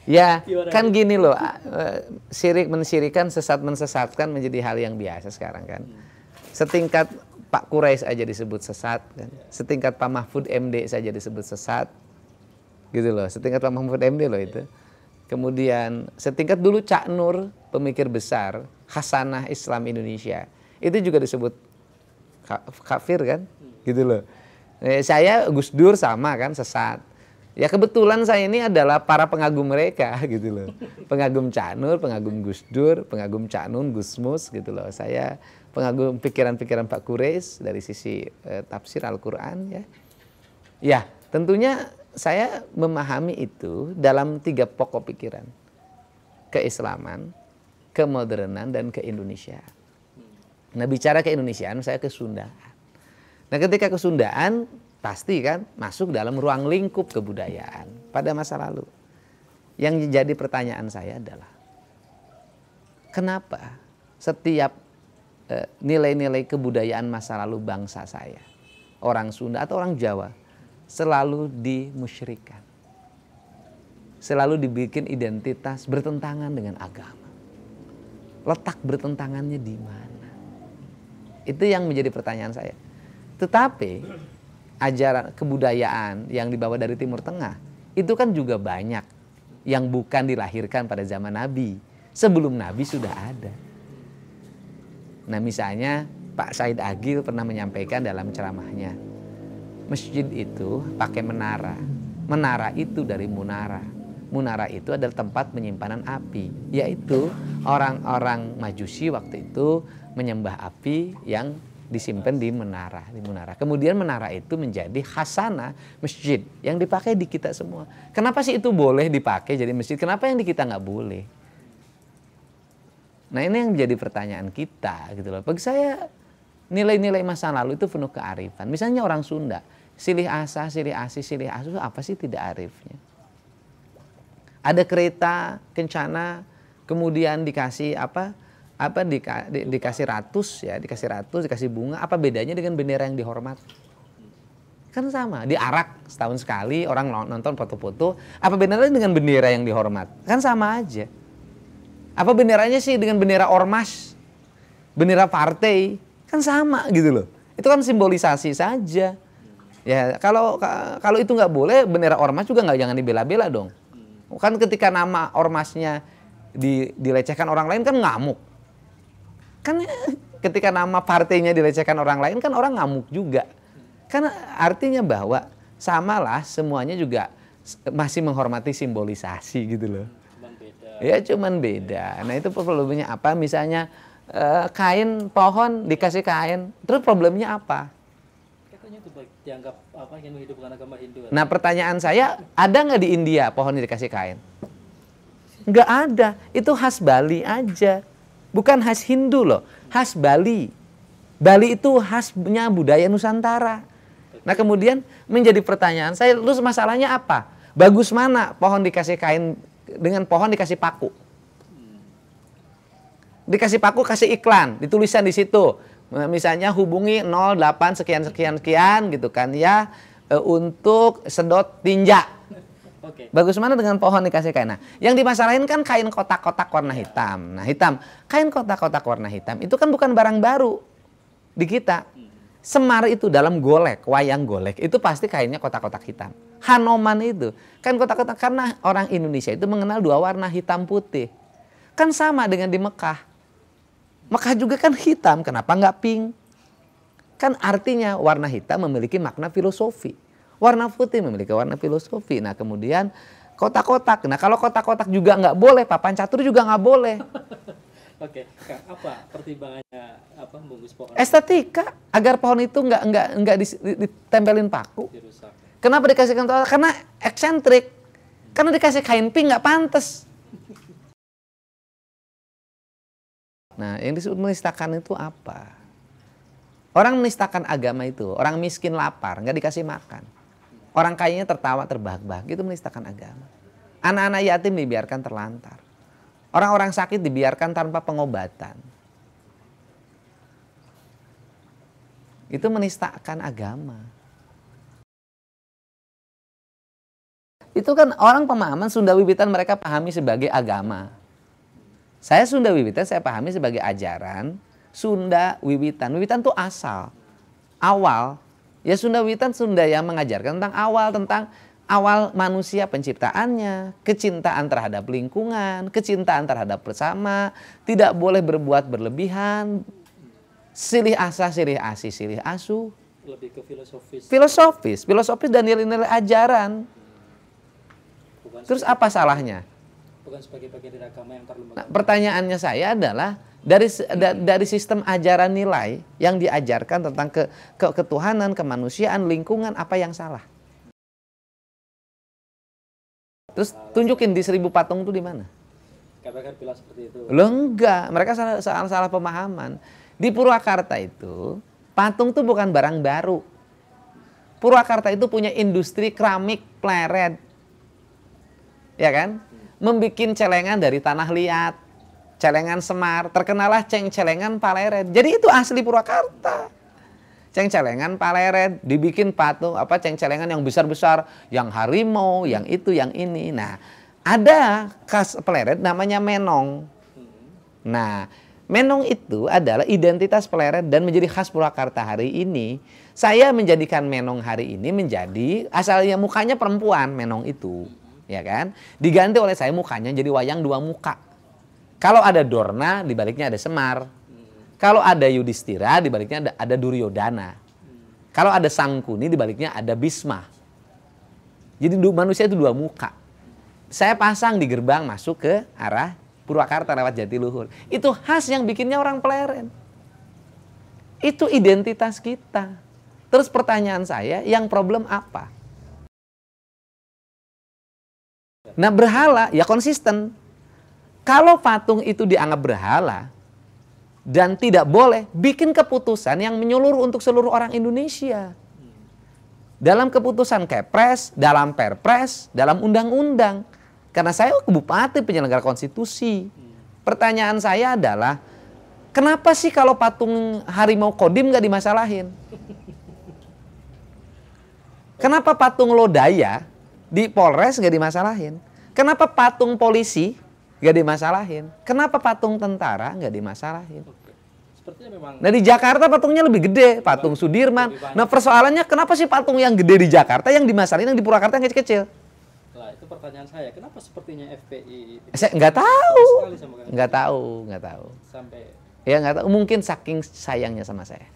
Ya, Gimana kan nih? gini loh, syirik mensyirikan, sesat mensesatkan menjadi hal yang biasa sekarang kan. Setingkat Pak Quraisy aja disebut sesat kan. Setingkat Pak Mahfud MD saja disebut sesat. Gitu loh, setingkat Pak Mahfud MD loh itu. Kemudian setingkat dulu Cak Nur, pemikir besar Hasanah Islam Indonesia. Itu juga disebut kafir kan? Gitu loh. Saya Gus Dur sama kan sesat. Ya kebetulan saya ini adalah para pengagum mereka gitu loh. Pengagum Cak Nur, pengagum Gus Dur, pengagum Cak Nun, Gus Mus gitu loh. Saya pengagum pikiran-pikiran Pak Quraisy dari sisi tafsir Al-Qur'an ya. Ya, tentunya saya memahami itu dalam 3 pokok pikiran. Keislaman, kemodernan dan keindonesiaan. Nah, bicara keindonesiaan saya ke Sunda. Nah, ketika kesundaan pasti kan masuk dalam ruang lingkup kebudayaan pada masa lalu. Yang jadi pertanyaan saya adalah kenapa setiap nilai-nilai kebudayaan masa lalu bangsa saya, orang Sunda atau orang Jawa, selalu dimusyrikan. Selalu dibikin identitas bertentangan dengan agama. Letak bertentangannya di mana? Itu yang menjadi pertanyaan saya. Tetapi ajaran kebudayaan yang dibawa dari Timur Tengah itu kan juga banyak yang bukan dilahirkan pada zaman Nabi. Sebelum Nabi sudah ada. Nah, misalnya Pak Said Agil pernah menyampaikan dalam ceramahnya, masjid itu pakai menara. Menara itu dari munara. Munara itu adalah tempat penyimpanan api, yaitu orang-orang Majusi waktu itu menyembah api yang disimpan di menara, Kemudian menara itu menjadi khasanah masjid yang dipakai di kita semua. Kenapa sih itu boleh dipakai jadi masjid? Kenapa yang di kita nggak boleh? Nah, ini yang menjadi pertanyaan kita gitu loh. Bagi saya nilai-nilai masa lalu itu penuh kearifan. Misalnya orang Sunda, silih asa, silih asi, silih asu, apa sih tidak arifnya? Ada kereta kencana, kemudian dikasih dikasih ratus ya, dikasih bunga. Apa bedanya dengan bendera yang dihormat? Kan sama, diarak setahun sekali, orang nonton foto-foto. Apa bedanya dengan bendera yang dihormat? Kan sama aja. Apa benderanya sih dengan bendera ormas, bendera partai? Kan sama gitu loh. Itu kan simbolisasi saja. Ya kalau itu nggak boleh, bendera ormas juga nggak, jangan dibela-bela dong. Kan ketika nama ormasnya dilecehkan orang lain kan ngamuk. Kan ketika nama partainya dilecehkan orang lain kan orang ngamuk juga. Kan artinya bahwa samalah semuanya juga masih menghormati simbolisasi gitu loh. Cuman beda. Ya cuman beda. Nah, itu problemnya apa? Misalnya kain pohon dikasih kain, terus problemnya apa? Katanya itu baik dianggap apa yang menghidupkan agama Hindu. Nah, pertanyaan saya, ada nggak di India pohon dikasih kain? Nggak ada. Itu khas Bali aja. Bukan khas Hindu loh, khas Bali. Bali itu khasnya budaya Nusantara. Nah, kemudian menjadi pertanyaan saya, terus masalahnya apa? Bagus mana pohon dikasih kain dengan pohon dikasih paku? Dikasih paku, kasih iklan, ditulisan di situ. Misalnya hubungi 08 sekian sekian sekian gitu kan ya, untuk sedot tinja. Oke. Bagus mana dengan pohon dikasih kain? Nah, yang dimasalahin kan kain kotak-kotak warna hitam. Nah, kain kotak-kotak warna hitam itu kan bukan barang baru di kita. Semar itu dalam golek, wayang golek itu pasti kainnya kotak-kotak hitam. Hanoman itu kan kotak-kotak, karena orang Indonesia itu mengenal 2 warna hitam putih. Kan sama dengan di Mekah. Mekah juga kan hitam, kenapa nggak pink? Kan artinya warna hitam memiliki makna filosofi. Warna putih memiliki warna filosofi. Nah, kemudian kotak-kotak. Nah, kalau kotak-kotak juga nggak boleh, papan catur juga nggak boleh. Oke, Kang, apa pertimbangannya membungkus pohon Estetika, agar pohon itu nggak ditempelin paku. dirusak? Kenapa dikasih kotak? Karena eksentrik. Karena dikasih kain pink nggak pantas. Nah, yang disebut menistakan itu apa? Orang menistakan agama itu, orang miskin lapar, nggak dikasih makan. Orang kayanya tertawa terbahak-bahak, itu menistakan agama. Anak-anak yatim dibiarkan terlantar. Orang-orang sakit dibiarkan tanpa pengobatan. Itu menistakan agama. Itu kan orang pemahaman Sunda Wiwitan mereka pahami sebagai agama. Saya Sunda Wiwitan saya pahami sebagai ajaran Sunda Wiwitan. Wiwitan itu asal, awal. Ya Sunda Wiwitan Sunda yang mengajarkan tentang awal manusia penciptaannya, kecintaan terhadap lingkungan, kecintaan terhadap bersama, tidak boleh berbuat berlebihan, silih asa, silih asi, silih asu. Lebih ke filosofis. Filosofis dan nilai-nilai ajaran. Terus apa salahnya? Bukan sebagai bagian dari agama yang terlalu. Nah, pertanyaannya saya adalah dari sistem ajaran nilai yang diajarkan tentang ketuhanan, kemanusiaan, lingkungan, apa yang salah? Terus tunjukin di 1000 patung itu di mana? Katakan bilang seperti itu. Loh enggak, mereka salah pemahaman. Di Purwakarta itu patung itu bukan barang baru. Purwakarta itu punya industri keramik pleret. Ya kan? Membikin celengan dari tanah liat, celengan semar, terkenalah celengan Paleret. Jadi itu asli Purwakarta. Celengan Paleret, dibikin patung celengan yang besar-besar, yang harimau, yang itu, yang ini. Nah, ada khas Paleret namanya menong. Nah, menong itu adalah identitas Paleret dan menjadi khas Purwakarta hari ini. Saya menjadikan menong hari ini menjadi asalnya mukanya perempuan menong itu, ya kan? Diganti oleh saya mukanya jadi wayang 2 muka. Kalau ada Dorna, di baliknya ada Semar. Kalau ada Yudhistira, di baliknya ada Duryodhana. Kalau ada Sangkuni, di baliknya ada Bisma. Jadi manusia itu 2 muka. Saya pasang di gerbang masuk ke arah Purwakarta lewat Jatiluhur. Itu khas yang bikinnya orang Pleret. Itu identitas kita. Terus pertanyaan saya, yang problem apa? Nah, berhala ya konsisten. Kalau patung itu dianggap berhala dan tidak boleh, bikin keputusan yang menyeluruh untuk seluruh orang Indonesia. Dalam keputusan Kepres, dalam Perpres, dalam undang-undang. Karena saya bupati penyelenggara konstitusi. Pertanyaan saya adalah, kenapa sih kalau patung harimau Kodim nggak dimasalahin? Kenapa patung Lodaya di Polres nggak dimasalahin? Kenapa patung polisi nggak dimasalahin? Kenapa patung tentara nggak dimasalahin? Sepertinya memang. Nah di Jakarta patungnya lebih gede, patung Sudirman. Nah persoalannya kenapa sih patung yang gede di Jakarta yang dimasalahin, yang di Purwakarta yang kecil-kecil? Lah itu pertanyaan saya, kenapa sepertinya FPI? Saya nggak tahu, nggak tahu. nggak tahu. Sampai. Ya nggak tahu, mungkin saking sayangnya sama saya.